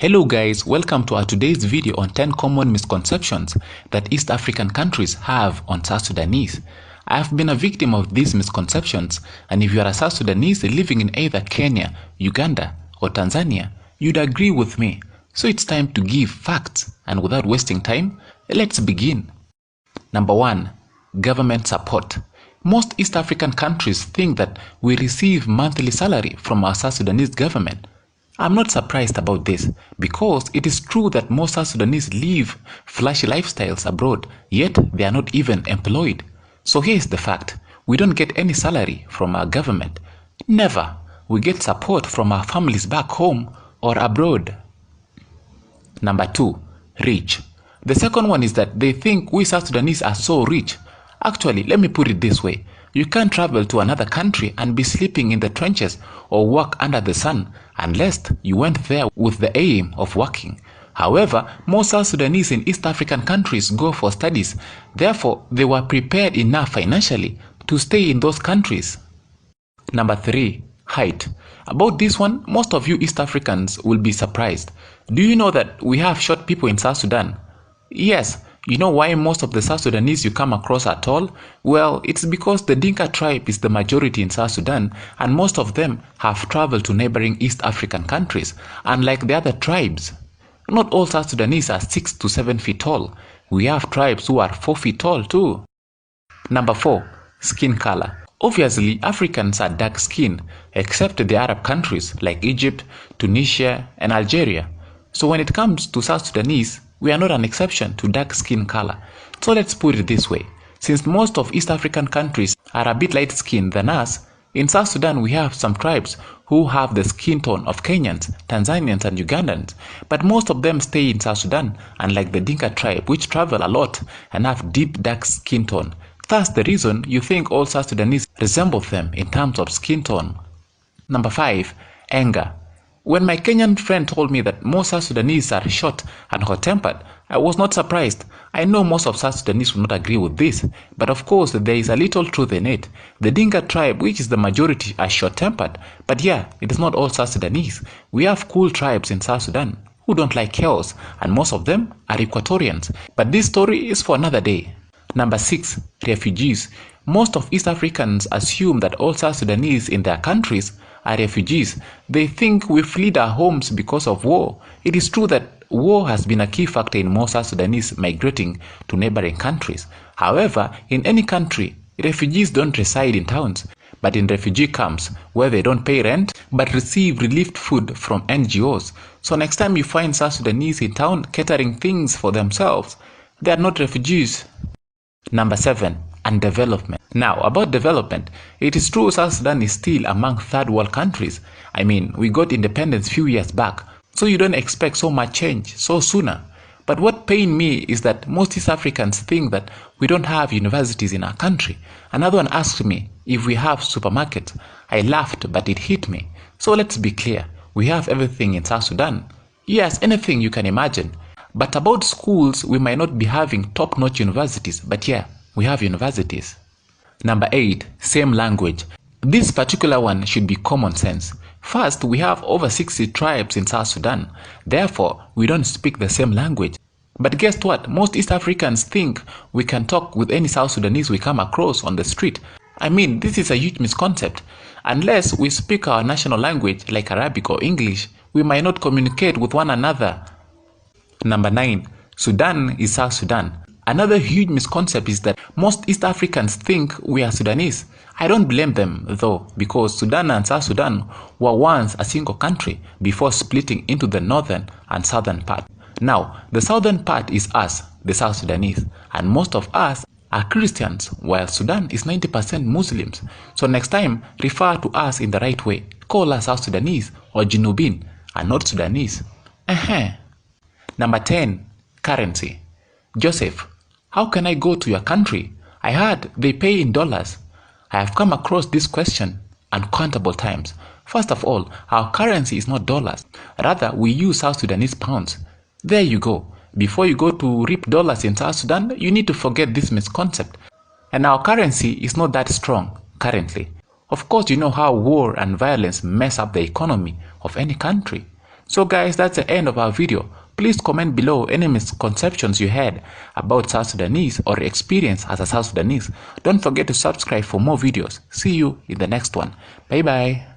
Hello guys, welcome to our today's video on 10 common misconceptions that East African countries have on South Sudanese. I have been a victim of these misconceptions, and if you are a South Sudanese living in either Kenya, Uganda or Tanzania, you'd agree with me. So it's time to give facts, and without wasting time, let's begin. Number 1. Government support. Most East African countries think that we receive monthly salary from our South Sudanese government. I'm not surprised about this because it is true that most South Sudanese live flashy lifestyles abroad, yet they are not even employed. So here's the fact: we don't get any salary from our government. Never. We get support from our families back home or abroad. Number 2. Rich. The second one is that they think we South Sudanese are so rich. Actually, let me put it this way. You can't travel to another country and be sleeping in the trenches or work under the sun unless you went there with the aim of working. However, most South Sudanese in East African countries go for studies. Therefore, they were prepared enough financially to stay in those countries. Number 3. Height. About this one, most of you East Africans will be surprised. Do you know that we have short people in South Sudan? Yes. You know why most of the South Sudanese you come across are tall? Well, it's because the Dinka tribe is the majority in South Sudan, and most of them have traveled to neighboring East African countries, unlike the other tribes. Not all South Sudanese are 6 to 7 feet tall. We have tribes who are 4 feet tall too. Number 4. Skin color. Obviously, Africans are dark skinned, except the Arab countries like Egypt, Tunisia, and Algeria. So when it comes to South Sudanese, we are not an exception to dark skin color. So let's put it this way. Since most of East African countries are a bit light skinned than us, in South Sudan we have some tribes who have the skin tone of Kenyans, Tanzanians and Ugandans, but most of them stay in South Sudan, unlike the Dinka tribe which travel a lot and have deep dark skin tone. That's the reason you think all South Sudanese resemble them in terms of skin tone. Number 5. Anger. When my Kenyan friend told me that most South Sudanese are short and hot-tempered, I was not surprised. I know most of South Sudanese will not agree with this, but of course there is a little truth in it. The Dinka tribe, which is the majority, are short-tempered, but yeah, it is not all South Sudanese. We have cool tribes in South Sudan who don't like chaos, and most of them are Equatorians. But this story is for another day. Number 6. Refugees. Most of East Africans assume that all South Sudanese in their countries are refugees. They think we fled our homes because of war. It is true that war has been a key factor in most South Sudanese migrating to neighboring countries. However, in any country, refugees don't reside in towns, but in refugee camps where they don't pay rent but receive relief food from NGOs. So next time you find South Sudanese in town catering things for themselves, they are not refugees. Number 7. And development. Now, about development, it is true South Sudan is still among third world countries. I mean, we got independence few years back, so you don't expect so much change so sooner. But what pains me is that most East Africans think that we don't have universities in our country. Another one asked me if we have supermarkets. I laughed, but it hit me. So let's be clear, we have everything in South Sudan. Yes, anything you can imagine. But about schools, we might not be having top-notch universities, but yeah, we have universities. Number 8. Same language. This particular one should be common sense. First, we have over 60 tribes in South Sudan. Therefore, we don't speak the same language. But guess what? Most East Africans think we can talk with any South Sudanese we come across on the street. I mean, this is a huge misconception. Unless we speak our national language like Arabic or English, we might not communicate with one another. Number 9. Sudan is South Sudan. Another huge misconception is that most East Africans think we are Sudanese. I don't blame them though, because Sudan and South Sudan were once a single country before splitting into the northern and southern part. Now, the southern part is us, the South Sudanese, and most of us are Christians, while Sudan is 90% Muslims. So next time, refer to us in the right way. Call us South Sudanese or Jinubin and not Sudanese. Number 10. Currency. Joseph, how can I go to your country? I heard they pay in dollars. I have come across this question uncountable times. First of all, our currency is not dollars. Rather, we use South Sudanese pounds. There you go. Before you go to reap dollars in South Sudan, you need to forget this misconception. And our currency is not that strong currently. Of course, you know how war and violence mess up the economy of any country. So guys, that's the end of our video. Please comment below any misconceptions you had about South Sudanese or experience as a South Sudanese. Don't forget to subscribe for more videos. See you in the next one. Bye bye.